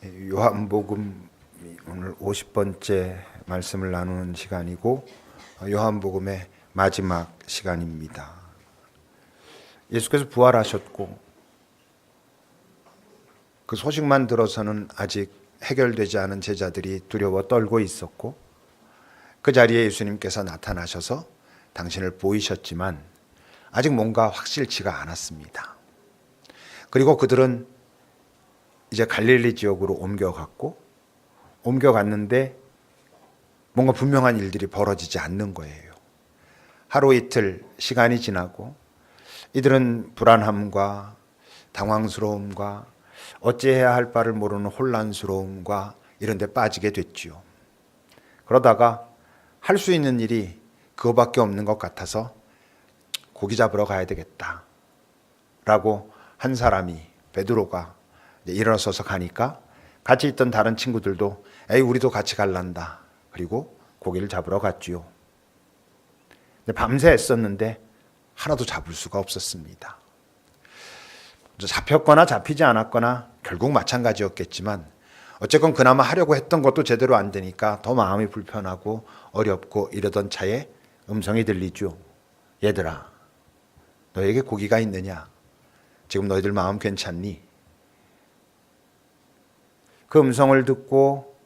요한복음 오늘 50번째 말씀을 나누는 시간이고 요한복음의 마지막 시간입니다. 예수께서 부활하셨고 그 소식만 들어서는 아직 해결되지 않은 제자들이 두려워 떨고 있었고 그 자리에 예수님께서 나타나셔서 당신을 보이셨지만 아직 뭔가 확실치가 않았습니다. 그리고 그들은 이제 갈릴리 지역으로 옮겨갔는데 뭔가 분명한 일들이 벌어지지 않는 거예요. 하루 이틀 시간이 지나고 이들은 불안함과 당황스러움과 어찌해야 할 바를 모르는 혼란스러움과 이런 데 빠지게 됐지요. 그러다가 할 수 있는 일이 그거밖에 없는 것 같아서 고기 잡으러 가야 되겠다 라고 한 사람이 베드로가 일어서서 가니까 같이 있던 다른 친구들도 에이 우리도 같이 갈란다. 그리고 고기를 잡으러 갔지요. 근데 밤새 애썼는데 하나도 잡을 수가 없었습니다. 잡혔거나 잡히지 않았거나 결국 마찬가지였겠지만 어쨌건 그나마 하려고 했던 것도 제대로 안 되니까 더 마음이 불편하고 어렵고 이러던 차에 음성이 들리죠. 얘들아, 너에게 고기가 있느냐? 지금 너희들 마음 괜찮니? 그 음성을 듣고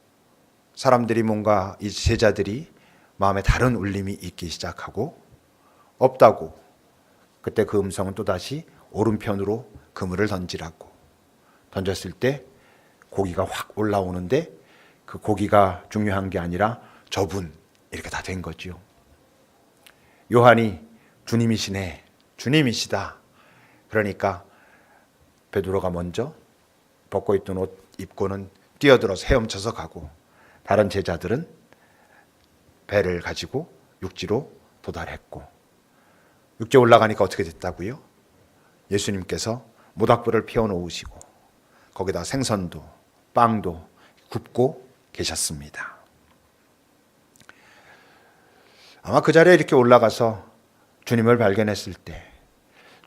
사람들이 뭔가 이 제자들이 마음에 다른 울림이 있기 시작하고 없다고. 그때 그 음성은 또다시 오른편으로 그물을 던지라고. 던졌을 때 고기가 확 올라오는데 그 고기가 중요한 게 아니라 저분 이렇게 다 된 거지요. 요한이 주님이시네, 주님이시다. 그러니까 베드로가 먼저 벗고 있던 옷 입고는 뛰어들어서 헤엄쳐서 가고 다른 제자들은 배를 가지고 육지로 도달했고 육지에 올라가니까 어떻게 됐다고요? 예수님께서 모닥불을 피워놓으시고 거기다 생선도 빵도 굽고 계셨습니다. 아마 그 자리에 이렇게 올라가서 주님을 발견했을 때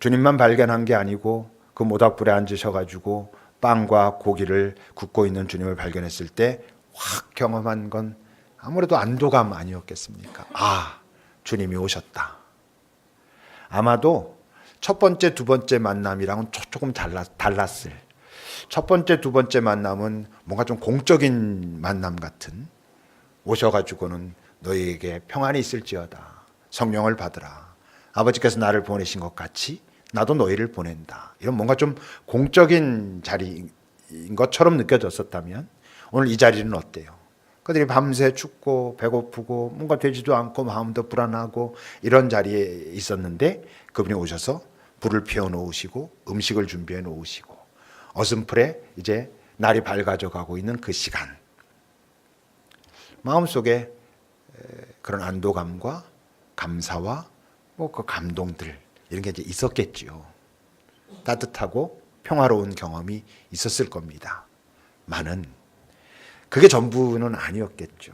주님만 발견한 게 아니고 그 모닥불에 앉으셔가지고 빵과 고기를 굽고 있는 주님을 발견했을 때 확 경험한 건 아무래도 안도감 아니었겠습니까? 아, 주님이 오셨다. 아마도 첫 번째, 두 번째 만남이랑은 조금 달랐을. 첫 번째, 두 번째 만남은 뭔가 좀 공적인 만남 같은, 오셔가지고는 너희에게 평안이 있을지어다. 성령을 받으라. 아버지께서 나를 보내신 것 같이 나도 너희를 보낸다. 이런 뭔가 좀 공적인 자리인 것처럼 느껴졌었다면 오늘 이 자리는 어때요? 그들이 밤새 춥고 배고프고 뭔가 되지도 않고 마음도 불안하고 이런 자리에 있었는데 그분이 오셔서 불을 피워 놓으시고 음식을 준비해 놓으시고 어슴풀에 이제 날이 밝아져 가고 있는 그 시간, 마음속에 그런 안도감과 감사와 뭐 그 감동들 이런 게 이제 있었겠지요. 따뜻하고 평화로운 경험이 있었을 겁니다. 많은 그게 전부는 아니었겠죠.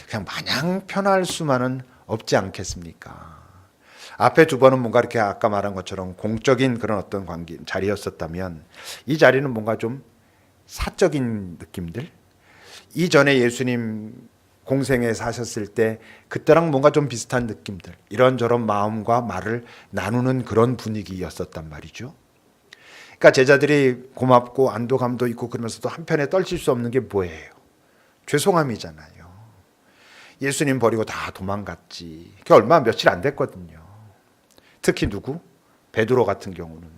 그냥 마냥 편할 수만은 없지 않겠습니까? 앞에 두 번은 뭔가 이렇게 아까 말한 것처럼 공적인 그런 어떤 관계 자리였었다면 이 자리는 뭔가 좀 사적인 느낌들, 이전에 예수님 공생에 사셨을 때 그때랑 뭔가 좀 비슷한 느낌들, 이런저런 마음과 말을 나누는 그런 분위기였었단 말이죠. 그러니까 제자들이 고맙고 안도감도 있고 그러면서도 한편에 떨칠 수 없는 게 뭐예요? 죄송함이잖아요. 예수님 버리고 다 도망갔지. 그게 얼마 며칠 안 됐거든요. 특히 누구? 베드로 같은 경우는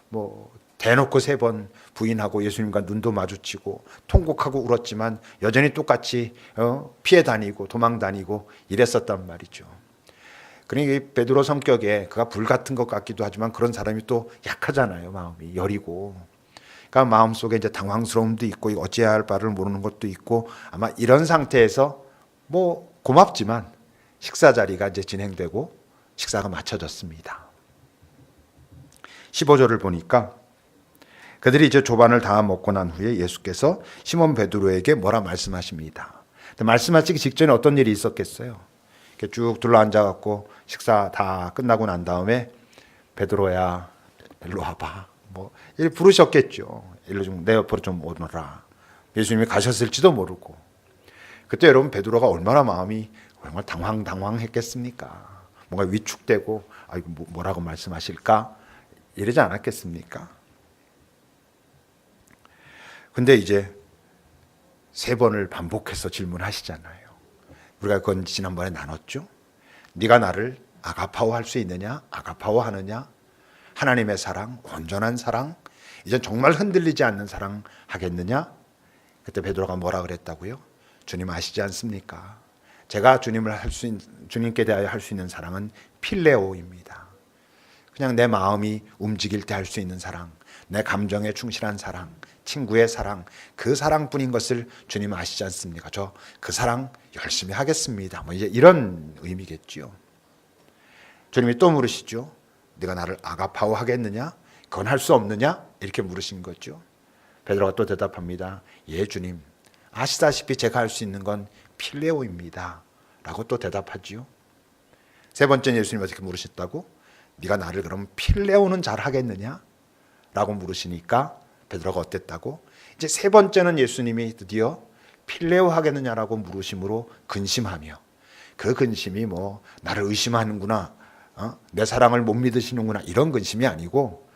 뭐 대놓고 3번 부인하고 예수님과 눈도 마주치고 통곡하고 울었지만 여전히 똑같이 피해 다니고 도망 다니고 이랬었단 말이죠. 그러니까 베드로 성격에 그가 불 같은 것 같기도 하지만 그런 사람이 또 약하잖아요. 마음이 여리고. 그러니까 마음속에 이제 당황스러움도 있고 어찌해야 할 바를 모르는 것도 있고 아마 이런 상태에서 뭐 고맙지만 식사 자리가 이제 진행되고 식사가 마쳐졌습니다. 15절을 보니까 그들이 이제 조반을 다 먹고 난 후에 예수께서 시몬 베드로에게 뭐라 말씀하십니다. 말씀하시기 직전에 어떤 일이 있었겠어요? 이렇게 쭉 둘러앉아갖고 식사 다 끝나고 난 다음에 베드로야 일로 와봐. 뭐 이렇게 부르셨겠죠. 일로 좀 내 옆으로 좀 오너라. 예수님이 가셨을지도 모르고. 그때 여러분 베드로가 얼마나 마음이 정말 당황했겠습니까? 뭔가 위축되고 이거 뭐라고 말씀하실까? 이러지 않았겠습니까? 근데 이제 3번을 반복해서 질문하시잖아요. 우리가 그건 지난번에 나눴죠. 네가 나를 아가파오할 수 있느냐? 아가파오하느냐? 하나님의 사랑, 온전한 사랑, 이젠 정말 흔들리지 않는 사랑 하겠느냐? 그때 베드로가 뭐라 그랬다고요? 주님 아시지 않습니까? 제가 주님께 대하여 할 수 있는 사랑은 필레오입니다. 그냥 내 마음이 움직일 때 할 수 있는 사랑, 내 감정에 충실한 사랑, 친구의 사랑, 그 사랑뿐인 것을 주님 아시지 않습니까? 저 그 사랑 열심히 하겠습니다. 뭐 이제 이런 의미겠지요. 주님이 또 물으시죠. 네가 나를 아가파오 하겠느냐? 그건 할 수 없느냐? 이렇게 물으신 거죠. 베드로가 또 대답합니다. 예, 주님. 아시다시피 제가 할 수 있는 건 필레오입니다. 라고 또 대답하지요. 3번째는 예수님 어떻게 물으셨다고? 네가 나를 그럼 필레오는 잘 하겠느냐? 라고 물으시니까 베드로가 어땠다고? 이제 3번째는 예수님이 드디어 필레오 하겠느냐라고 물으심으로 근심하며, 그 근심이 뭐 나를 의심하는구나, 내 사랑을 못 믿으시는구나, 이런 근심이 아니고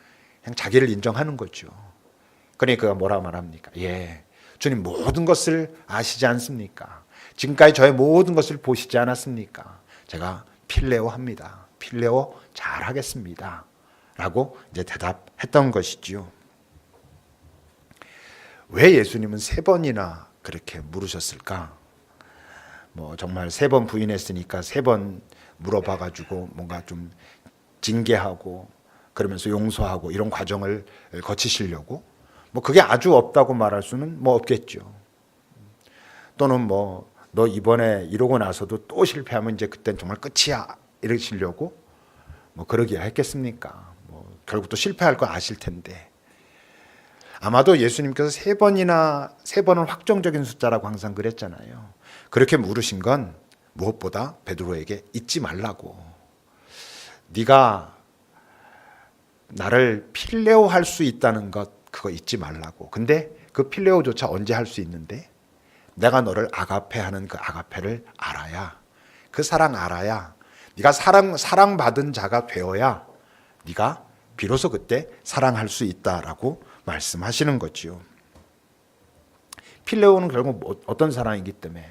그냥 자기를 인정하는 거죠. 그러니까 그가 뭐라 말합니까? 예, 주님 모든 것을 아시지 않습니까? 지금까지 저의 모든 것을 보시지 않았습니까? 제가 필레오 합니다. 필레오 잘 하겠습니다. 라고 이제 대답했던 것이지요. 왜 예수님은 3번이나 그렇게 물으셨을까? 뭐 정말 3번 부인했으니까 3번 물어봐가지고 뭔가 좀 징계하고 그러면서 용서하고 이런 과정을 거치시려고? 뭐 그게 아주 없다고 말할 수는 뭐 없겠죠. 또는 뭐 너 이번에 이러고 나서도 또 실패하면 이제 그땐 정말 끝이야 이러시려고 뭐 그러기야 했겠습니까? 뭐 결국 또 실패할 거 아실 텐데. 아마도 예수님께서 3번은 확정적인 숫자라고 항상 그랬잖아요. 그렇게 물으신 건 무엇보다 베드로에게 잊지 말라고. 네가 나를 필레오 할 수 있다는 것, 그거 잊지 말라고. 근데 그 필레오조차 언제 할 수 있는데? 내가 너를 아가페하는 그 아가페를 알아야, 그 사랑 알아야, 네가 사랑받은 자가 되어야 네가 비로소 그때 사랑할 수 있다라고 말씀하시는 거지요. 필레오는 결국 어떤 사랑이기 때문에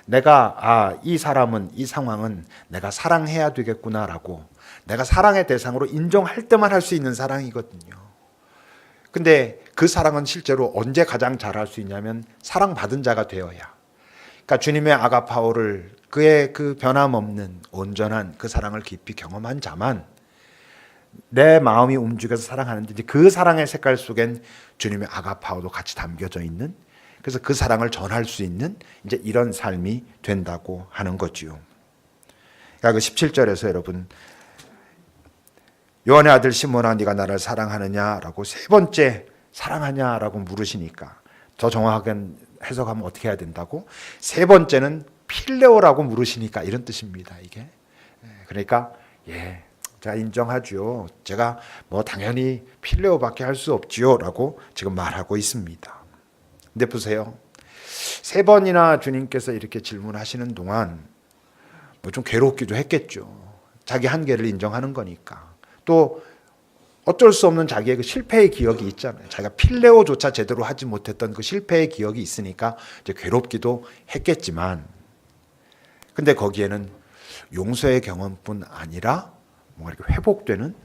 내가 이 사람은, 이 상황은 내가 사랑해야 되겠구나라고 내가 사랑의 대상으로 인정할 때만 할 수 있는 사랑이거든요. 근데 그 사랑은 실제로 언제 가장 잘할 수 있냐면 사랑받은 자가 되어야. 그러니까 주님의 아가파오를, 그의 그 변함없는 온전한 그 사랑을 깊이 경험한 자만 내 마음이 움직여서 사랑하는데, 그 사랑의 색깔 속엔 주님의 아가파오도 같이 담겨져 있는, 그래서 그 사랑을 전할 수 있는 이제 이런 삶이 된다고 하는 거지요. 그러니까 그 17절에서 여러분, 요한의 아들 시몬아 네가 나를 사랑하느냐라고 3번째 사랑하냐라고 물으시니까 더 정확하게 해석하면 어떻게 해야 된다고? 3번째는 필레오라고 물으시니까 이런 뜻입니다. 이게 그러니까 예, 제가 인정하죠. 제가 뭐 당연히 필레오밖에 할 수 없지요라고 지금 말하고 있습니다. 근데 보세요. 3번이나 주님께서 이렇게 질문하시는 동안 뭐 좀 괴롭기도 했겠죠. 자기 한계를 인정하는 거니까. 또 어쩔 수 없는 자기의 그 실패의 기억이 있잖아요. 자기가 필레오조차 제대로 하지 못했던 그 실패의 기억이 있으니까 이제 괴롭기도 했겠지만, 근데 거기에는 용서의 경험뿐 아니라 뭔가 이렇게 회복되는,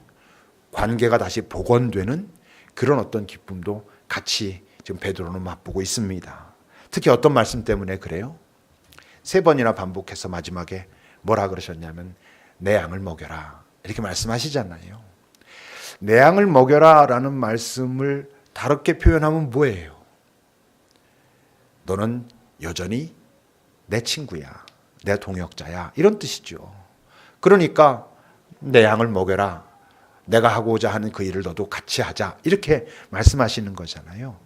관계가 다시 복원되는 그런 어떤 기쁨도 같이 지금 베드로는 맛보고 있습니다. 특히 어떤 말씀 때문에 그래요? 3번이나 반복해서 마지막에 뭐라 그러셨냐면 내 양을 먹여라 이렇게 말씀하시잖아요. 내 양을 먹여라 라는 말씀을 다르게 표현하면 뭐예요? 너는 여전히 내 친구야, 내 동역자야, 이런 뜻이죠. 그러니까 내 양을 먹여라, 내가 하고자 하는 그 일을 너도 같이 하자, 이렇게 말씀하시는 거잖아요.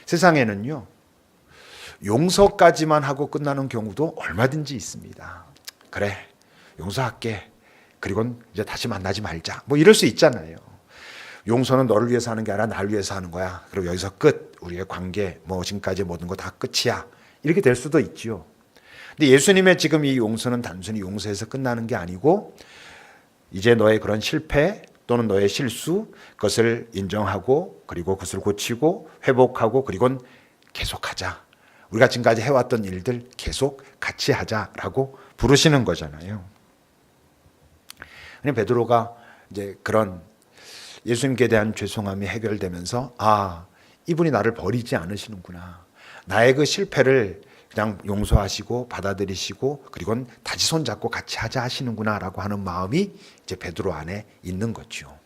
세상에는요, 용서까지만 하고 끝나는 경우도 얼마든지 있습니다. 그래, 용서할게, 그리고는 이제 다시 만나지 말자, 뭐 이럴 수 있잖아요. 용서는 너를 위해서 하는 게 아니라 나를 위해서 하는 거야. 그리고 여기서 끝. 우리의 관계, 뭐 지금까지 모든 거 다 끝이야. 이렇게 될 수도 있지요. 근데 예수님의 지금 이 용서는 단순히 용서해서 끝나는 게 아니고 이제 너의 그런 실패 또는 너의 실수 그것을 인정하고 그리고 그것을 고치고 회복하고 그리고는 계속하자. 우리가 지금까지 해왔던 일들 계속 같이 하자라고 부르시는 거잖아요. 베드로가 이제 그런 예수님께 대한 죄송함이 해결되면서 이분이 나를 버리지 않으시는구나. 나의 그 실패를 그냥 용서하시고 받아들이시고 그리고는 다시 손잡고 같이 하자 하시는구나 라고 하는 마음이 이제 베드로 안에 있는 거죠.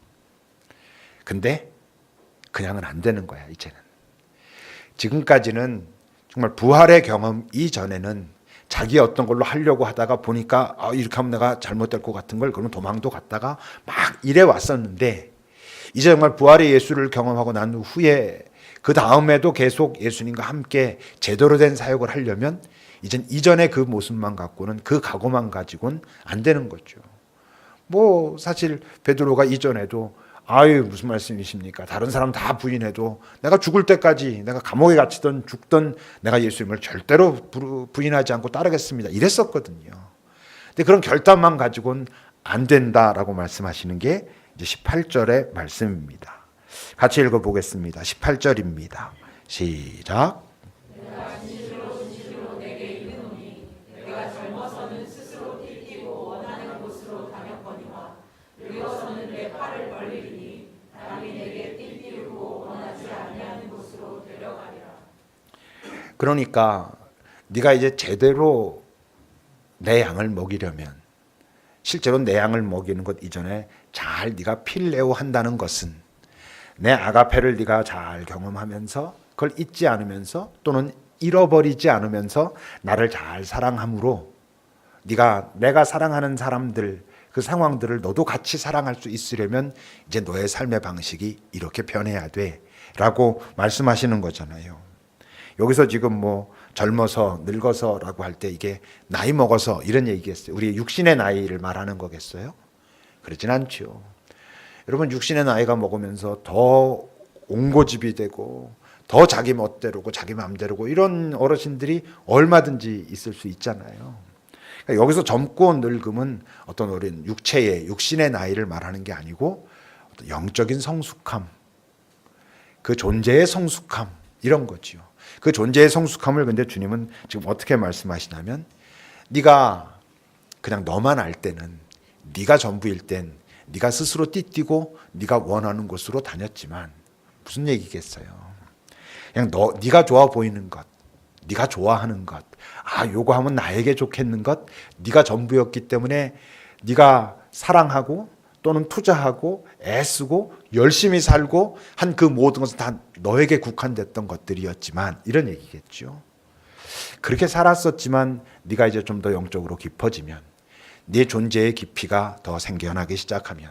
근데 그냥은 안 되는 거야 이제는. 지금까지는 정말 부활의 경험 이전에는 자기 어떤 걸로 하려고 하다가 보니까 이렇게 하면 내가 잘못될 것 같은 걸 그러면 도망도 갔다가 막 이래 왔었는데 이제 정말 부활의 예수를 경험하고 난 후에 그 다음에도 계속 예수님과 함께 제대로 된 사역을 하려면 이젠 이전의 그 모습만 갖고는 그 각오만 가지고는 안 되는 거죠. 뭐 사실 베드로가 이전에도 무슨 말씀이십니까? 다른 사람 다 부인해도 내가 죽을 때까지 내가 감옥에 갇히든 죽든 내가 예수님을 절대로 부인하지 않고 따르겠습니다. 이랬었거든요. 근데 그런 결단만 가지고는 안 된다라고 말씀하시는 게 이제 18절의 말씀입니다. 같이 읽어보겠습니다. 18절입니다. 시작. 내가 진실로 내게 이르노니 내가 젊어서는 스스로 띠띠고 원하는 곳으로 다녔거니와 늙어서는 내 팔을 벌리리니 남이 내게 띠띠고 원하지 아니하는 곳으로 데려가리라. 그러니까 네가 이제 제대로 내 양을 먹이려면 실제로 내 양을 먹이는 것 이전에 잘 네가 필레오 한다는 것은 내 아가페를 네가 잘 경험하면서 그걸 잊지 않으면서 또는 잃어버리지 않으면서 나를 잘 사랑함으로 내가 사랑하는 사람들 그 상황들을 너도 같이 사랑할 수 있으려면 이제 너의 삶의 방식이 이렇게 변해야 돼 라고 말씀하시는 거잖아요. 여기서 지금 뭐 젊어서 늙어서라고 할 때 이게 나이 먹어서 이런 얘기겠어요? 우리 육신의 나이를 말하는 거겠어요? 그렇진 않죠. 여러분 육신의 나이가 먹으면서 더 옹고집이 되고 더 자기 멋대로고 자기 마음대로고 이런 어르신들이 얼마든지 있을 수 있잖아요. 그러니까 여기서 젊고 늙음은 어떤 어린 육신의 나이를 말하는 게 아니고 어떤 영적인 성숙함, 그 존재의 성숙함 이런 거지요. 그 존재의 성숙함을 근데 주님은 지금 어떻게 말씀하시냐면 네가 그냥 너만 알 때는 네가 전부일 땐 네가 스스로 띠뛰고 네가 원하는 곳으로 다녔지만 무슨 얘기겠어요. 그냥 네가 좋아 보이는 것, 네가 좋아하는 것, 요거 하면 나에게 좋겠는 것, 네가 전부였기 때문에 네가 사랑하고 또는 투자하고 애쓰고 열심히 살고 한 그 모든 것은 다 너에게 국한됐던 것들이었지만 이런 얘기겠죠. 그렇게 살았었지만 네가 이제 좀 더 영적으로 깊어지면 네 존재의 깊이가 더 생겨나기 시작하면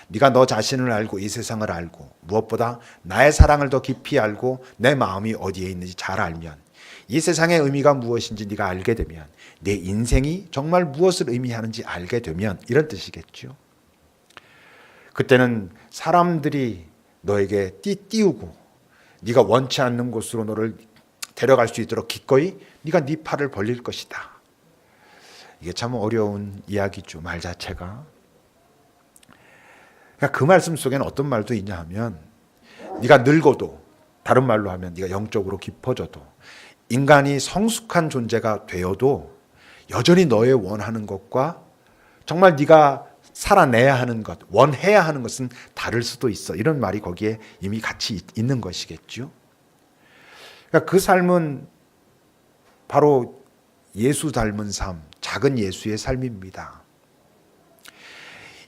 네가 너 자신을 알고 이 세상을 알고 무엇보다 나의 사랑을 더 깊이 알고 내 마음이 어디에 있는지 잘 알면 이 세상의 의미가 무엇인지 네가 알게 되면 내 인생이 정말 무엇을 의미하는지 알게 되면 이런 뜻이겠죠. 그때는 사람들이 너에게 띄우고 네가 원치 않는 곳으로 너를 데려갈 수 있도록 기꺼이 네가 네 팔을 벌릴 것이다. 이게 참 어려운 이야기죠. 말 자체가. 그러니까 그 말씀 속에는 어떤 말도 있냐 하면 네가 늙어도 다른 말로 하면 네가 영적으로 깊어져도 인간이 성숙한 존재가 되어도 여전히 너의 원하는 것과 정말 네가 살아내야 하는 것, 원해야 하는 것은 다를 수도 있어. 이런 말이 거기에 이미 같이 있는 것이겠죠. 그러니까 그 삶은 바로 예수 닮은 삶, 작은 예수의 삶입니다.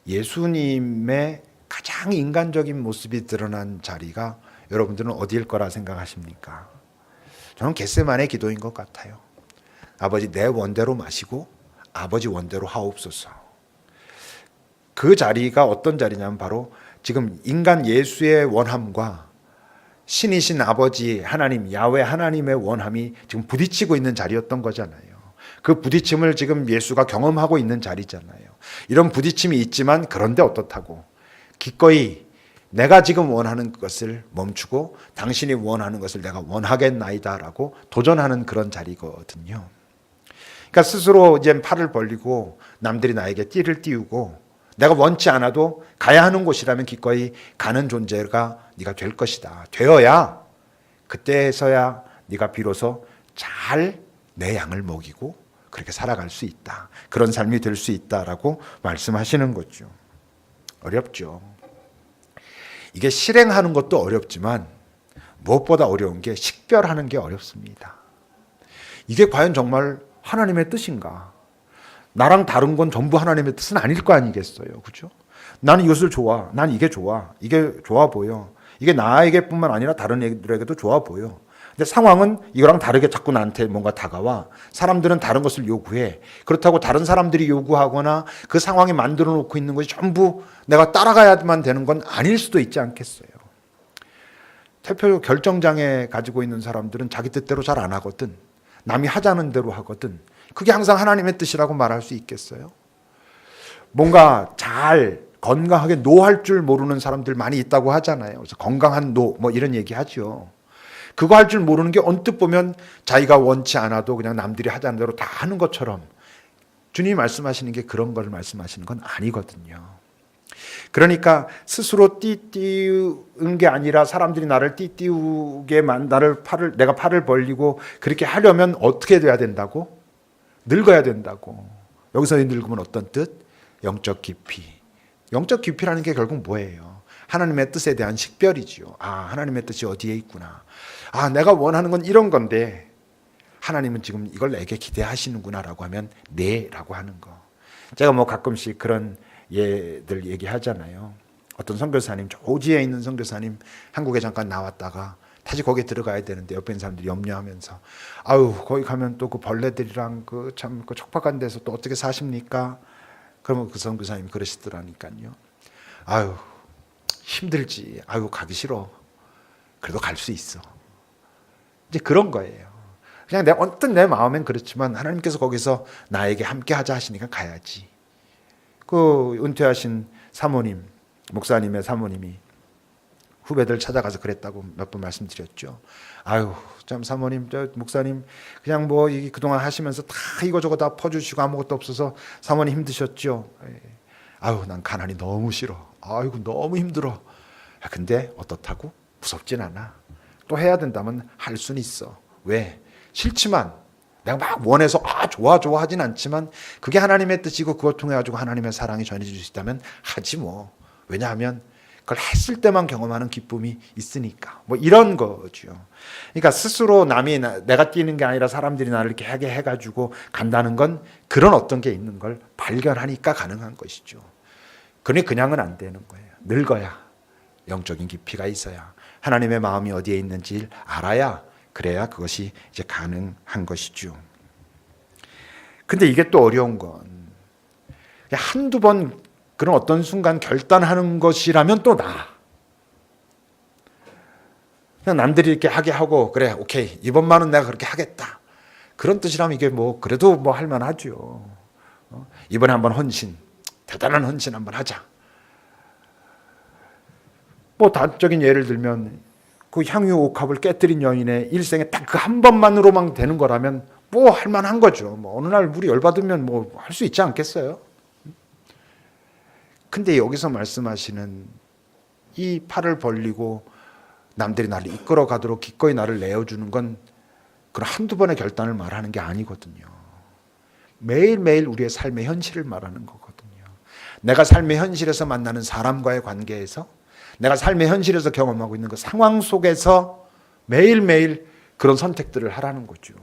예수님의 가장 인간적인 모습이 드러난 자리가 여러분들은 어디일 거라 생각하십니까? 저는 겟세마네 기도인 것 같아요. 아버지 내 원대로 마시고 아버지 원대로 하옵소서. 그 자리가 어떤 자리냐면 바로 지금 인간 예수의 원함과 신이신 아버지 하나님 야훼 하나님의 원함이 지금 부딪히고 있는 자리였던 거잖아요. 그 부딪힘을 지금 예수가 경험하고 있는 자리잖아요. 이런 부딪힘이 있지만 그런데 어떻다고 기꺼이 내가 지금 원하는 것을 멈추고 당신이 원하는 것을 내가 원하겠나이다라고 도전하는 그런 자리거든요. 그러니까 스스로 이제 팔을 벌리고 남들이 나에게 띠를 띄우고 내가 원치 않아도 가야 하는 곳이라면 기꺼이 가는 존재가 네가 될 것이다. 되어야 그때서야 네가 비로소 잘 내 양을 먹이고 그렇게 살아갈 수 있다. 그런 삶이 될 수 있다라고 말씀하시는 거죠. 어렵죠. 이게 실행하는 것도 어렵지만 무엇보다 어려운 게 식별하는 게 어렵습니다. 이게 과연 정말 하나님의 뜻인가? 나랑 다른 건 전부 하나님의 뜻은 아닐 거 아니겠어요. 그렇죠? 나는 이것을 좋아. 난 이게 좋아. 이게 좋아 보여. 이게 나에게뿐만 아니라 다른 애들에게도 좋아 보여. 근데 상황은 이거랑 다르게 자꾸 나한테 뭔가 다가와. 사람들은 다른 것을 요구해. 그렇다고 다른 사람들이 요구하거나 그 상황에 만들어 놓고 있는 것이 전부 내가 따라가야만 되는 건 아닐 수도 있지 않겠어요. 대표적으로 결정장애 가지고 있는 사람들은 자기 뜻대로 잘 안 하거든. 남이 하자는 대로 하거든. 그게 항상 하나님의 뜻이라고 말할 수 있겠어요? 뭔가 잘 건강하게 노할 줄 모르는 사람들 많이 있다고 하잖아요. 그래서 건강한 노 뭐 이런 얘기 하죠. 그거 할 줄 모르는 게 언뜻 보면 자기가 원치 않아도 그냥 남들이 하자는 대로 다 하는 것처럼 주님이 말씀하시는 게 그런 걸 말씀하시는 건 아니거든요. 그러니까 스스로 띠띄운 게 아니라 사람들이 나를 띠띄우게만 내가 팔을 벌리고 그렇게 하려면 어떻게 돼야 된다고? 늙어야 된다고. 여기서의 늙으면 어떤 뜻? 영적 깊이. 영적 깊이라는 게 결국 뭐예요? 하나님의 뜻에 대한 식별이지요. 아, 하나님의 뜻이 어디에 있구나. 아, 내가 원하는 건 이런 건데 하나님은 지금 이걸 내게 기대하시는구나라고 하면 네라고 하는 거. 제가 뭐 가끔씩 그런 예들 얘기하잖아요. 어떤 선교사님, 조지에 있는 선교사님 한국에 잠깐 나왔다가 다시 거기에 들어가야 되는데 옆에 있는 사람들이 염려하면서 아유, 거기 가면 또 그 벌레들이랑 그 참 그 촉박한 데서 또 어떻게 사십니까? 그러면 그 선교사님이 그러시더라니까요. 아유, 힘들지. 아유, 가기 싫어. 그래도 갈 수 있어. 이제 그런 거예요. 그냥 언뜻 내 마음엔 그렇지만 하나님께서 거기서 나에게 함께 하자 하시니까 가야지. 그 은퇴하신 사모님, 목사님의 사모님이 후배들 찾아가서 그랬다고 몇 번 말씀드렸죠. 아유, 참 사모님, 목사님 그냥 뭐 그동안 하시면서 다 이거저거 다 퍼주시고 아무것도 없어서 사모님 힘드셨죠. 아유, 난 가난이 너무 싫어. 아이고, 너무 힘들어. 근데 어떻다고? 무섭진 않아. 또 해야 된다면 할 수는 있어. 왜? 싫지만 내가 막 원해서 좋아 하진 않지만 그게 하나님의 뜻이고 그걸 통해 가지고 하나님의 사랑이 전해질 수 있다면 하지 뭐. 왜냐하면 그걸 했을 때만 경험하는 기쁨이 있으니까. 뭐 이런 거죠. 그러니까 스스로 내가 뛰는 게 아니라 사람들이 나를 이렇게 하게 해가지고 간다는 건 그런 어떤 게 있는 걸 발견하니까 가능한 것이죠. 그러니 그냥은 안 되는 거예요. 늙어야 영적인 깊이가 있어야 하나님의 마음이 어디에 있는지 알아야 그래야 그것이 이제 가능한 것이죠. 근데 이게 또 어려운 건 한두 번 그런 어떤 순간 결단하는 것이라면 또 나아. 그냥 남들이 이렇게 하게 하고 그래, 오케이, 이번만은 내가 그렇게 하겠다. 그런 뜻이라면 이게 뭐 그래도 뭐 할만하죠. 이번에 한번 대단한 헌신 한번 하자. 뭐 단적인 예를 들면 그 향유 옥합을 깨뜨린 여인의 일생에 딱 그 한 번만으로만 되는 거라면 뭐 할만한 거죠. 뭐 어느 날 물이 열받으면 뭐 할 수 있지 않겠어요? 근데 여기서 말씀하시는 이 팔을 벌리고 남들이 나를 이끌어 가도록 기꺼이 나를 내어주는 건 그런 한두 번의 결단을 말하는 게 아니거든요. 매일매일 우리의 삶의 현실을 말하는 거거든요. 내가 삶의 현실에서 만나는 사람과의 관계에서 내가 삶의 현실에서 경험하고 있는 그 상황 속에서 매일매일 그런 선택들을 하라는 거죠.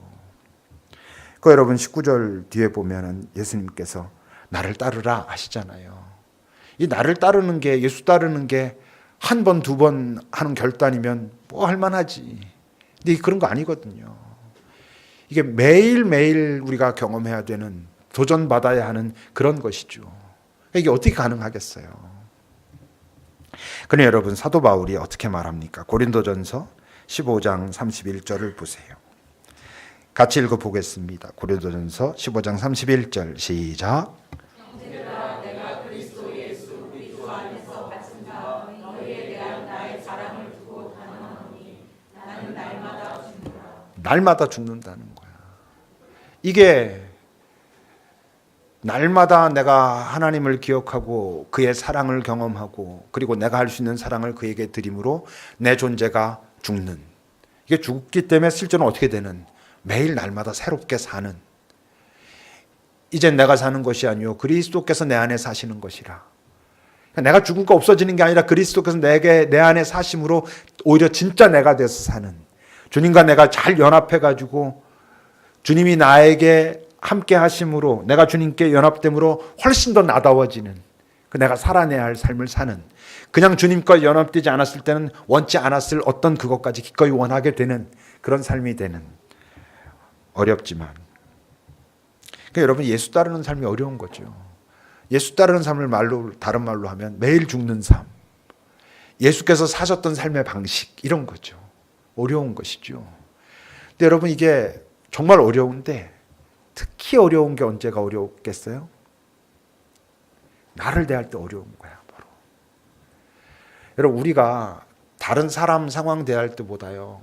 그 여러분 19절 뒤에 보면은 예수님께서 나를 따르라 하시잖아요. 이 나를 따르는 게 예수 따르는 게 한 번, 두 번 하는 결단이면 뭐 할만하지. 근데 그런 거 아니거든요. 이게 매일매일 우리가 경험해야 되는 도전받아야 하는 그런 것이죠. 이게 어떻게 가능하겠어요? 그러니 여러분 사도 바울이 어떻게 말합니까? 고린도전서 15장 31절을 보세요. 같이 읽어보겠습니다. 고린도전서 15장 31절 시작. 형제들아, 내가 그리스도 예수 우리 주 안에서 바친 자 너희에 대하여 날마다 죽는다는 거야. 이게 날마다 내가 하나님을 기억하고 그의 사랑을 경험하고 그리고 내가 할 수 있는 사랑을 그에게 드림으로 내 존재가 죽는, 이게 죽기 때문에 실제는 어떻게 되는, 매일 날마다 새롭게 사는, 이젠 내가 사는 것이 아니요 그리스도께서 내 안에 사시는 것이라. 내가 죽으니까 없어지는 게 아니라 그리스도께서 내 안에 사심으로 오히려 진짜 내가 돼서 사는, 주님과 내가 잘 연합해가지고 주님이 나에게 함께 하심으로 내가 주님께 연합됨으로 훨씬 더 나다워지는, 그 내가 살아내야 할 삶을 사는, 그냥 주님과 연합되지 않았을 때는 원치 않았을 어떤 그것까지 기꺼이 원하게 되는 그런 삶이 되는, 어렵지만 그러니까 여러분, 예수 따르는 삶이 어려운 거죠. 예수 따르는 삶을 다른 말로 하면 매일 죽는 삶, 예수께서 사셨던 삶의 방식, 이런 거죠. 어려운 것이죠. 근데 여러분, 이게 정말 어려운데 특히 어려운 게 언제가 어렵겠어요? 나를 대할 때 어려운 거야, 바로. 여러분, 우리가 다른 사람 상황 대할 때보다요,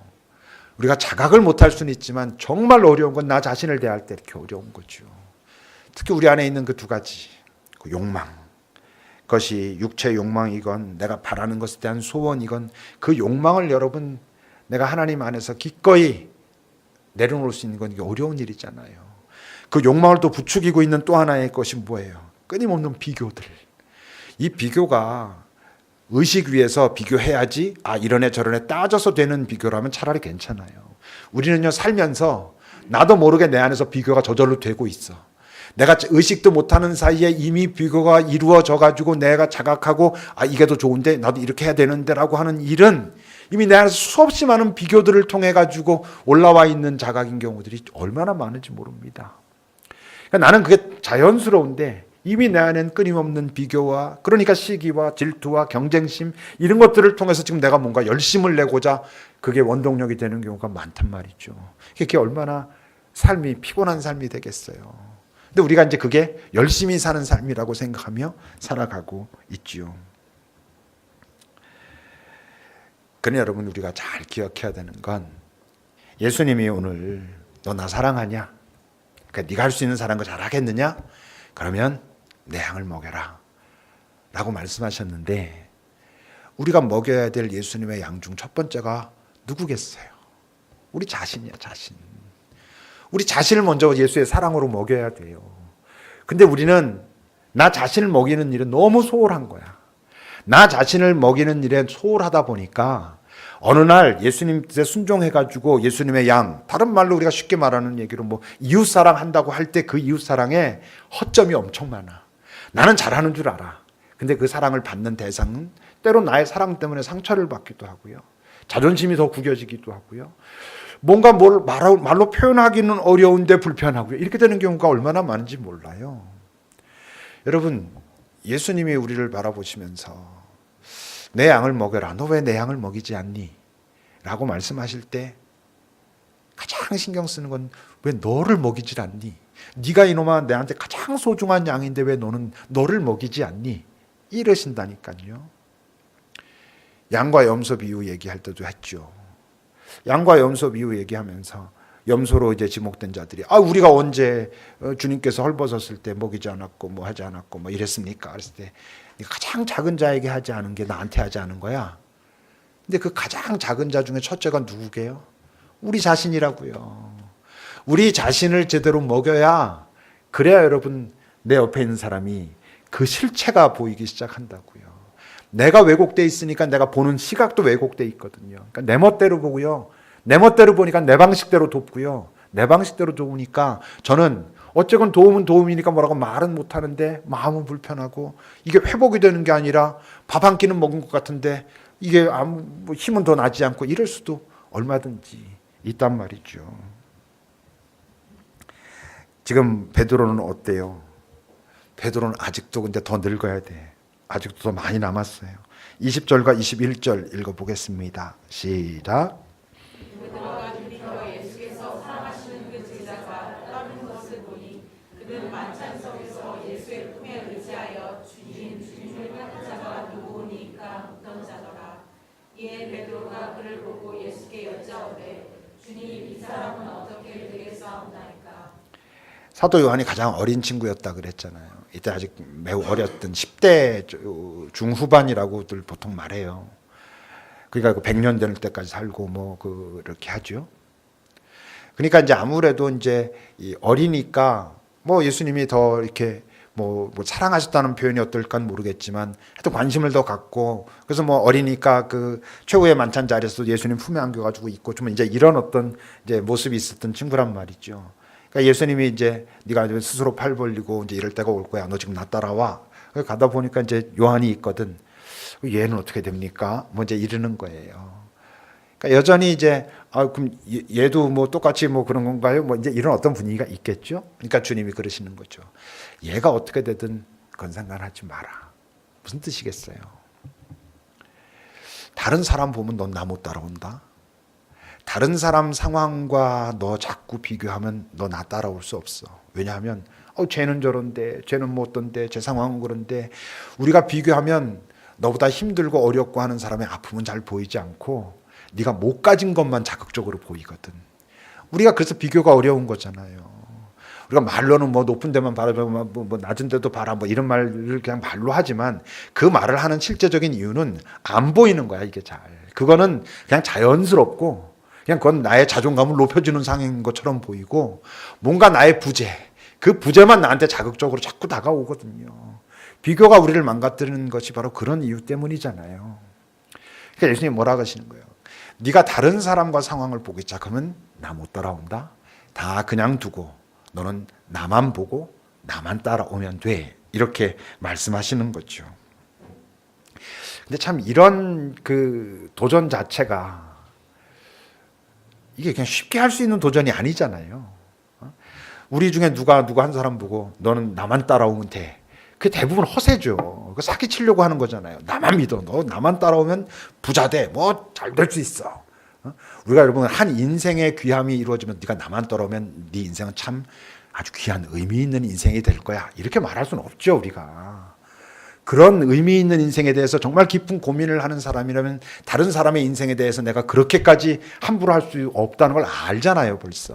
우리가 자각을 못할 수는 있지만 정말 어려운 건 나 자신을 대할 때 이렇게 어려운 거죠. 특히 우리 안에 있는 그 두 가지, 그 욕망, 그것이 육체의 욕망이건 내가 바라는 것에 대한 소원이건, 그 욕망을 여러분 내가 하나님 안에서 기꺼이 내려놓을 수 있는 건 이게 어려운 일이잖아요. 그 욕망을 또 부추기고 있는 또 하나의 것이 뭐예요? 끊임없는 비교들. 이 비교가 의식 위에서 비교해야지, 이런 애 저런 애 따져서 되는 비교라면 차라리 괜찮아요. 우리는요, 살면서 나도 모르게 내 안에서 비교가 저절로 되고 있어. 내가 의식도 못하는 사이에 이미 비교가 이루어져 가지고 내가 자각하고 이게 더 좋은데 나도 이렇게 해야 되는데 라고 하는 일은 이미 내 안에서 수없이 많은 비교들을 통해 가지고 올라와 있는 자각인 경우들이 얼마나 많은지 모릅니다. 그러니까 나는 그게 자연스러운데 이미 내 안엔 끊임없는 비교와, 그러니까 시기와 질투와 경쟁심, 이런 것들을 통해서 지금 내가 뭔가 열심을 내고자 그게 원동력이 되는 경우가 많단 말이죠. 그게 얼마나 삶이 피곤한 삶이 되겠어요. 근데 우리가 이제 그게 열심히 사는 삶이라고 생각하며 살아가고 있지요. 그러나 여러분, 우리가 잘 기억해야 되는 건, 예수님이 오늘 너 나 사랑하냐? 그러니까 네가 할 수 있는 사랑을 잘하겠느냐? 그러면 내 양을 먹여라 라고 말씀하셨는데, 우리가 먹여야 될 예수님의 양 중 첫 번째가 누구겠어요? 우리 자신이야, 자신. 우리 자신을 먼저 예수의 사랑으로 먹여야 돼요. 근데 우리는 나 자신을 먹이는 일은 너무 소홀한 거야. 나 자신을 먹이는 일에 소홀하다 보니까 어느 날 예수님께 순종해가지고 예수님의 양, 다른 말로 우리가 쉽게 말하는 얘기로 이웃사랑 한다고 할 때 그 이웃사랑에 허점이 엄청 많아. 나는 잘하는 줄 알아. 근데 그 사랑을 받는 대상은 때로 나의 사랑 때문에 상처를 받기도 하고요. 자존심이 더 구겨지기도 하고요. 뭔가 뭘 말로 표현하기는 어려운데 불편하고요. 이렇게 되는 경우가 얼마나 많은지 몰라요. 여러분, 예수님이 우리를 바라보시면서 내 양을 먹여라. 너 왜 내 양을 먹이지 않니? 라고 말씀하실 때 가장 신경 쓰는 건 왜 너를 먹이질 않니? 네가 이놈아 내한테 가장 소중한 양인데 왜 너는 너를 먹이지 않니? 이러신다니까요. 양과 염소 비유 얘기할 때도 했죠. 양과 염소 비유 얘기하면서 염소로 이제 지목된 자들이 우리가 언제 주님께서 헐벗었을 때 먹이지 않았고 뭐 하지 않았고 뭐 이랬습니까? 그랬을 때 가장 작은 자에게 하지 않은 게 나한테 하지 않은 거야. 근데 그 가장 작은 자 중에 첫째가 누구게요? 우리 자신이라고요. 우리 자신을 제대로 먹여야, 그래야 여러분 내 옆에 있는 사람이 그 실체가 보이기 시작한다고요. 내가 왜곡돼 있으니까 내가 보는 시각도 왜곡돼 있거든요. 그러니까 내 멋대로 보고요. 내 멋대로 보니까 내 방식대로 돕고요. 내 방식대로 도우니까 저는 어쨌건 도움은 도움이니까 뭐라고 말은 못하는데 마음은 불편하고, 이게 회복이 되는 게 아니라 밥 한 끼는 먹은 것 같은데 이게 아무 힘은 더 나지 않고 이럴 수도 얼마든지 있단 말이죠. 지금 베드로는 어때요? 베드로는 아직도 근데 더 늙어야 돼. 아직도 더 많이 남았어요. 20절과 21절 읽어보겠습니다. 시작. 예수께서 사랑하시는 그 제자가 떠나는 것을 보니 그는 만찬석에서 예수의 품에 의지하여 주님을 찾는 자가 누구니까 묻던 자더라. 이에 베드로가 그를 보고 예수께 여짜오되 주님 이 사람은 어떻게 되겠사옵나이까. 사도 요한이 가장 어린 친구였다 그랬잖아요. 이때 아직 매우 어렸던 10대 중후반이라고들 보통 말해요. 그러니까 100년 될 때까지 살고 뭐 그렇게 하죠. 그러니까 이제 아무래도 이제 이 어리니까 뭐 예수님이 더 이렇게 뭐 사랑하셨다는 표현이 어떨까는 모르겠지만 하여튼 관심을 더 갖고, 그래서 뭐 어리니까 그 최후의 만찬 자리에서 예수님 품에 안겨가지고 있고 좀 이제 이런 어떤 이제 모습이 있었던 친구란 말이죠. 그러니까 예수님이 이제 네가 스스로 팔 벌리고 이제 이럴 때가 올 거야. 너 지금 나 따라와. 가다 보니까 이제 요한이 있거든. 얘는 어떻게 됩니까? 뭐 이제 이러는 거예요. 그러니까 여전히 이제 그럼 얘도 뭐 똑같이 뭐 그런 건가요? 뭐 이제 이런 어떤 분위기가 있겠죠. 그러니까 주님이 그러시는 거죠. 얘가 어떻게 되든 그건 상관하지 마라. 무슨 뜻이겠어요? 다른 사람 보면 넌 나 못 따라온다. 다른 사람 상황과 너 자꾸 비교하면 너 나 따라올 수 없어. 왜냐하면 쟤는 저런데, 쟤는 뭐 어떤데, 쟤 상황은 그런데, 우리가 비교하면 너보다 힘들고 어렵고 하는 사람의 아픔은 잘 보이지 않고 네가 못 가진 것만 자극적으로 보이거든. 우리가 그래서 비교가 어려운 거잖아요. 우리가 말로는 뭐 높은 데만 바라보면 뭐 낮은 데도 봐라 뭐 이런 말을 그냥 말로 하지만 그 말을 하는 실제적인 이유는 안 보이는 거야, 이게 잘. 그거는 그냥 자연스럽고 그냥 그건 나의 자존감을 높여주는 상황인 것처럼 보이고, 뭔가 나의 부재, 그 부재만 나한테 자극적으로 자꾸 다가오거든요. 비교가 우리를 망가뜨리는 것이 바로 그런 이유 때문이잖아요. 그러니까 예수님이 뭐라 하시는 거예요? 네가 다른 사람과 상황을 보기 시작하면 나 못 따라온다. 다 그냥 두고 너는 나만 보고 나만 따라오면 돼. 이렇게 말씀하시는 거죠. 근데 참 이런 그 도전 자체가 이게 그냥 쉽게 할 수 있는 도전이 아니잖아요. 우리 중에 누가 한 사람 보고 너는 나만 따라오면 돼. 그게 대부분 허세죠. 그 사기치려고 하는 거잖아요. 나만 믿어. 너 나만 따라오면 부자 돼. 뭐 잘 될 수 있어. 우리가 여러분 한 인생의 귀함이 이루어지면 네가 나만 따라오면 네 인생은 참 아주 귀한 의미 있는 인생이 될 거야. 이렇게 말할 수는 없죠, 우리가. 그런 의미 있는 인생에 대해서 정말 깊은 고민을 하는 사람이라면 다른 사람의 인생에 대해서 내가 그렇게까지 함부로 할 수 없다는 걸 알잖아요, 벌써.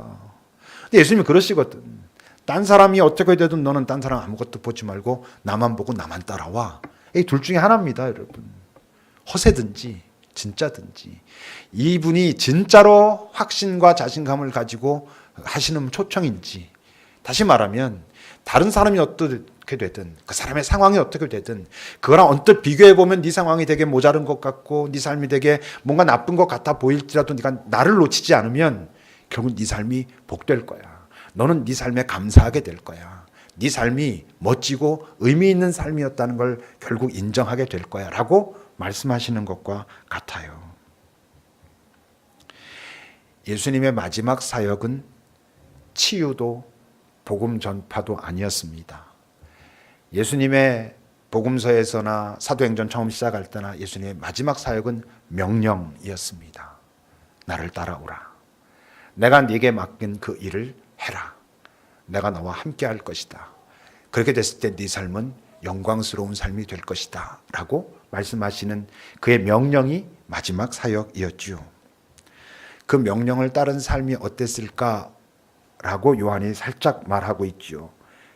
근데 예수님이 그러시거든. 딴 사람이 어떻게 되든 너는 딴 사람 아무것도 보지 말고 나만 보고 나만 따라와. 이 둘 중에 하나입니다, 여러분. 허세든지 진짜든지. 이분이 진짜로 확신과 자신감을 가지고 하시는 초청인지, 다시 말하면 다른 사람이 어떻게 되든 그 사람의 상황이 어떻게 되든 그거랑 언뜻 비교해보면 네 상황이 되게 모자른 것 같고 네 삶이 되게 뭔가 나쁜 것 같아 보일지라도 네가 나를 놓치지 않으면 결국 네 삶이 복될 거야. 너는 네 삶에 감사하게 될 거야. 네 삶이 멋지고 의미 있는 삶이었다는 걸 결국 인정하게 될 거야 라고 말씀하시는 것과 같아요. 예수님의 마지막 사역은 치유도 복음 전파도 아니었습니다. 예수님의 복음서에서나 사도행전 처음 시작할 때나 예수님의 마지막 사역은 명령이었습니다. 나를 따라오라. 내가 네게 맡긴 그 일을 해라. 내가 너와 함께 할 것이다. 그렇게 됐을 때 네 삶은 영광스러운 삶이 될 것이다 라고 말씀하시는 그의 명령이 마지막 사역이었지요. 그 명령을 따른 삶이 어땠을까 라고 요한이 살짝 말하고 있지요.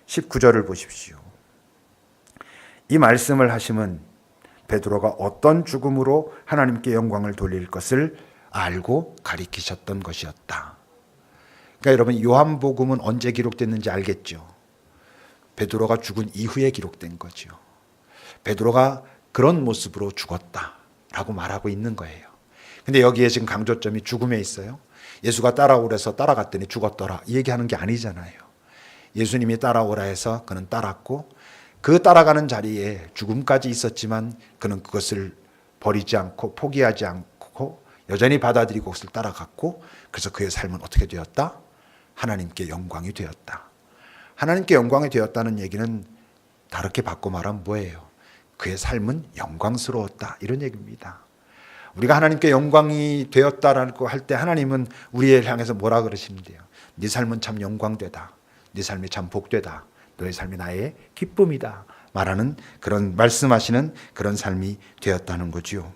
19절을 보십시오. 이 말씀을 하시면 베드로가 어떤 죽음으로 하나님께 영광을 돌릴 것을 알고 가리키셨던 것이었다. 그러니까 여러분 요한복음은 언제 기록됐는지 알겠죠? 베드로가 죽은 이후에 기록된 거죠. 베드로가 그런 모습으로 죽었다라고 말하고 있는 거예요. 근데 여기에 지금 강조점이 죽음에 있어요. 예수가 따라오래서 따라갔더니 죽었더라 이 얘기하는 게 아니잖아요. 예수님이 따라오라 해서 그는 따랐고 그 따라가는 자리에 죽음까지 있었지만 그는 그것을 버리지 않고 포기하지 않고 여전히 받아들이고 그것을 따라갔고, 그래서 그의 삶은 어떻게 되었다? 하나님께 영광이 되었다. 하나님께 영광이 되었다는 얘기는 다르게 바꿔 말하면 뭐예요? 그의 삶은 영광스러웠다 이런 얘기입니다. 우리가 하나님께 영광이 되었다라고 할 때 하나님은 우리를 향해서 뭐라 그러시는데요? 네 삶은 참 영광되다. 네 삶이 참 복되다. 너의 삶이 나의 기쁨이다. 말하는 그런 말씀하시는 그런 삶이 되었다는 거지요.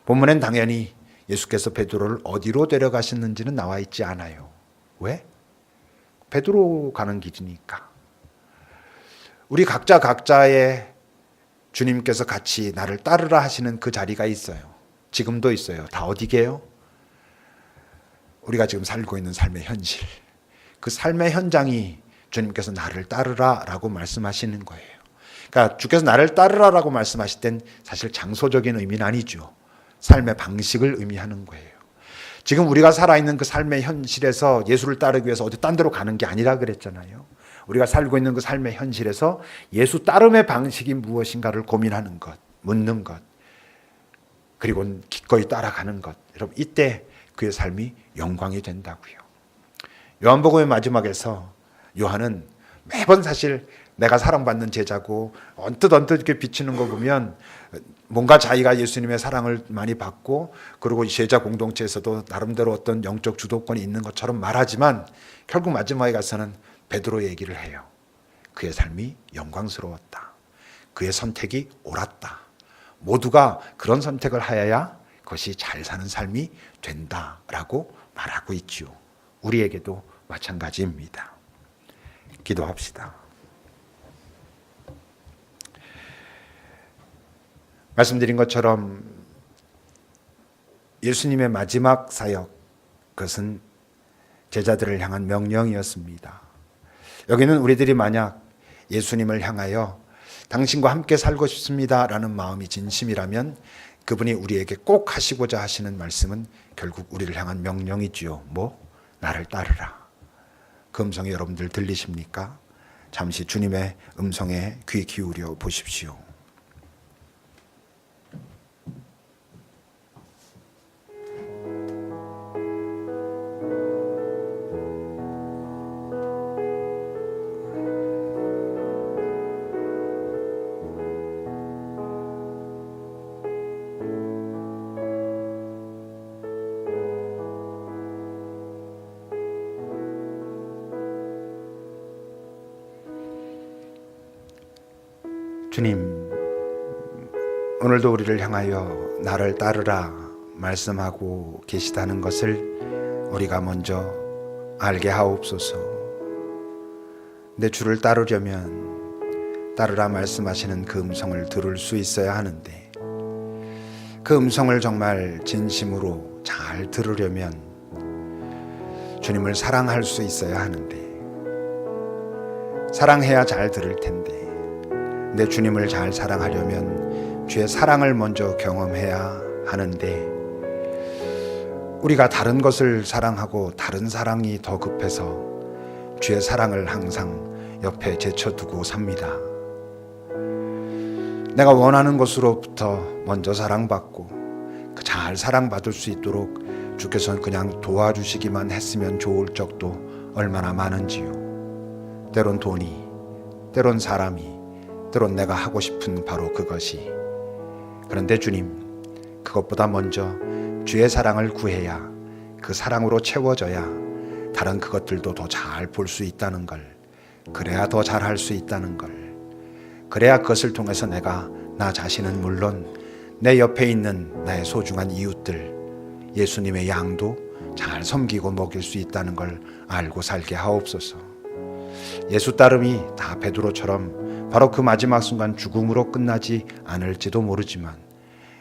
본문엔 당연히 예수께서 베드로를 어디로 데려가셨는지는 나와 있지 않아요. 왜? 베드로 가는 길이니까. 우리 각자의 주님께서 같이 나를 따르라 하시는 그 자리가 있어요. 지금도 있어요. 다 어디게요? 우리가 지금 살고 있는 삶의 현실. 그 삶의 현장이 주님께서 나를 따르라 라고 말씀하시는 거예요. 그러니까 주께서 나를 따르라 라고 말씀하실 땐 사실 장소적인 의미는 아니죠. 삶의 방식을 의미하는 거예요. 지금 우리가 살아있는 그 삶의 현실에서 예수를 따르기 위해서 어디 딴 데로 가는 게 아니라 그랬잖아요. 우리가 살고 있는 그 삶의 현실에서 예수 따름의 방식이 무엇인가를 고민하는 것, 묻는 것, 그리고 기꺼이 따라가는 것. 여러분, 이때 그의 삶이 영광이 된다고요. 요한복음의 마지막에서 요한은 매번 사실 내가 사랑받는 제자고 언뜻 이렇게 비치는 거 보면 뭔가 자기가 예수님의 사랑을 많이 받고 그리고 제자 공동체에서도 나름대로 어떤 영적 주도권이 있는 것처럼 말하지만 결국 마지막에 가서는 베드로 얘기를 해요. 그의 삶이 영광스러웠다. 그의 선택이 옳았다. 모두가 그런 선택을 하여야 그것이 잘 사는 삶이 된다라고 말하고 있죠. 우리에게도 마찬가지입니다. 기도합시다. 말씀드린 것처럼 예수님의 마지막 사역, 그것은 제자들을 향한 명령이었습니다. 여기는 우리들이 만약 예수님을 향하여 당신과 함께 살고 싶습니다 라는 마음이 진심이라면 그분이 우리에게 꼭 하시고자 하시는 말씀은 결국 우리를 향한 명령이지요. 나를 따르라. 그 음성이 여러분들 들리십니까? 잠시 주님의 음성에 귀 기울여 보십시오. 주님, 오늘도 우리를 향하여 나를 따르라 말씀하고 계시다는 것을 우리가 먼저 알게 하옵소서. 내 주를 따르려면 따르라 말씀하시는 그 음성을 들을 수 있어야 하는데 그 음성을 정말 진심으로 잘 들으려면 주님을 사랑할 수 있어야 하는데 사랑해야 잘 들을 텐데 내 주님을 잘 사랑하려면 주의 사랑을 먼저 경험해야 하는데 우리가 다른 것을 사랑하고 다른 사랑이 더 급해서 주의 사랑을 항상 옆에 제쳐두고 삽니다. 내가 원하는 것으로부터 먼저 사랑받고 그 잘 사랑받을 수 있도록 주께서는 그냥 도와주시기만 했으면 좋을 적도 얼마나 많은지요. 때론 돈이, 때론 사람이, 때론 내가 하고 싶은 바로 그것이. 그런데 주님, 그것보다 먼저 주의 사랑을 구해야 그 사랑으로 채워져야 다른 그것들도 더 잘 볼 수 있다는 걸, 그래야 더 잘할 수 있다는 걸, 그래야 그것을 통해서 내가 나 자신은 물론 내 옆에 있는 나의 소중한 이웃들, 예수님의 양도 잘 섬기고 먹일 수 있다는 걸 알고 살게 하옵소서. 예수 따름이 다 베드로처럼 바로 그 마지막 순간 죽음으로 끝나지 않을지도 모르지만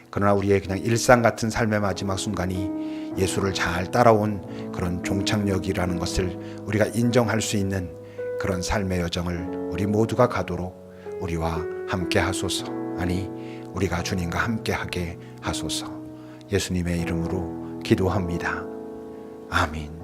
그러나 우리의 그냥 일상 같은 삶의 마지막 순간이 예수를 잘 따라온 그런 종착역이라는 것을 우리가 인정할 수 있는 그런 삶의 여정을 우리 모두가 가도록 우리와 함께 하소서. 아니, 우리가 주님과 함께 하게 하소서. 예수님의 이름으로 기도합니다. 아멘.